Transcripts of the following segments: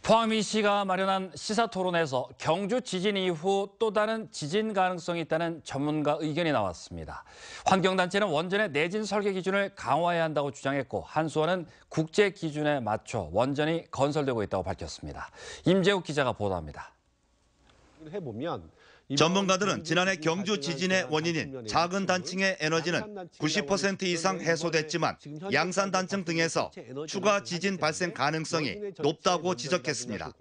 포항시가 마련한 시사토론에서 경주 지진 이후 또 다른 지진 가능성이 있다는 전문가 의견이 나왔습니다. 환경단체는 원전의 내진 설계 기준을 강화해야 한다고 주장했고, 한수원은 국제 기준에 맞춰 원전이 건설되고 있다고 밝혔습니다. 임재욱 기자가 보도합니다. 전문가들은 지난해 경주 지진의 원인인 작은 단층의 에너지는 90% 이상 해소됐지만 양산 단층 등에서 추가 지진 발생 가능성이 높다고 지적했습니다.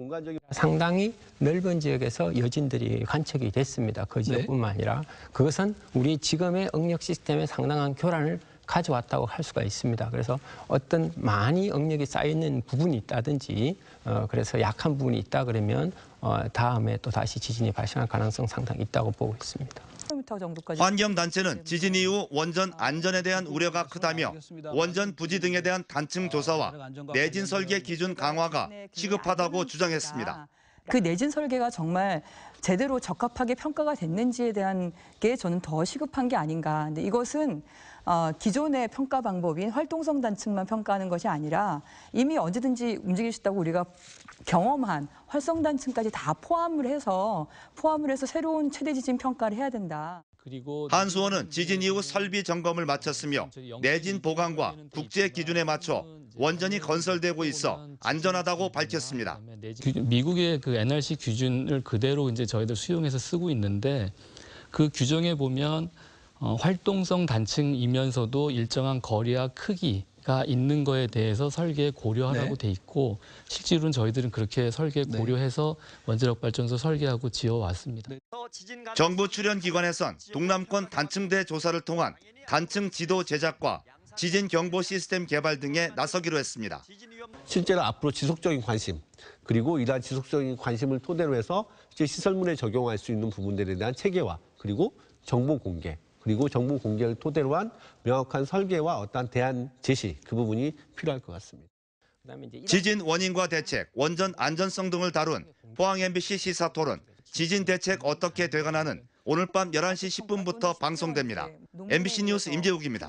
상당히 넓은 지역에서 여진들이 관측이 됐습니다. 그 지역뿐만 아니라 그것은 우리 지금의 응력 시스템에 상당한 교란을 가져왔다고 할 수가 있습니다. 그래서 어떤 많이 응력이 쌓여있는 부분이 있다든지 그래서 약한 부분이 있다 그러면 다음에 또 다시 지진이 발생할 가능성 상당히 있다고 보고 있습니다. 환경단체는 지진 이후 원전 안전에 대한 우려가 크다며 원전 부지 등에 대한 단층 조사와 내진 설계 기준 강화가 시급하다고 주장했습니다. 그 내진 설계가 정말 제대로 적합하게 평가가 됐는지에 대한 게 저는 더 시급한 게 아닌가. 근데 이것은 기존의 평가 방법인 활동성 단층만 평가하는 것이 아니라 이미 언제든지 움직일 수 있다고 우리가 경험한 활성 단층까지 다 포함을 해서 새로운 최대 지진 평가를 해야 된다. 한수원은 지진 이후 설비 점검을 마쳤으며 내진 보강과 국제 기준에 맞춰 원전이 건설되고 있어 안전하다고 밝혔습니다. 미국의 그 NRC 기준을 그대로 이제 저희들 수용해서 쓰고 있는데 그 규정에 보면 활동성 단층이면서도 일정한 거리와 크기가 있는 거에 대해서 설계에 고려하라고 돼 있고 실제로는 저희들은 그렇게 설계 고려해서 원자력 발전소 설계하고 지어왔습니다. 정부 출연 기관에선 동남권 단층대 조사를 통한 단층 지도 제작과 지진 경보 시스템 개발 등에 나서기로 했습니다. 실제로 앞으로 지속적인 관심, 그리고 이러한 지속적인 관심을 토대로 해서 시설물에 적용할 수 있는 부분들에 대한 체계화, 그리고 정보 공개, 그리고 정보 공개를 토대로 한 명확한 설계와 어떠한 대안 제시, 그 부분이 필요할 것 같습니다. 지진 원인과 대책, 원전 안전성 등을 다룬 포항 MBC 시사토론, 지진 대책 어떻게 되가나는 오늘 밤 11시 10분부터 방송됩니다. MBC 뉴스 임재욱입니다.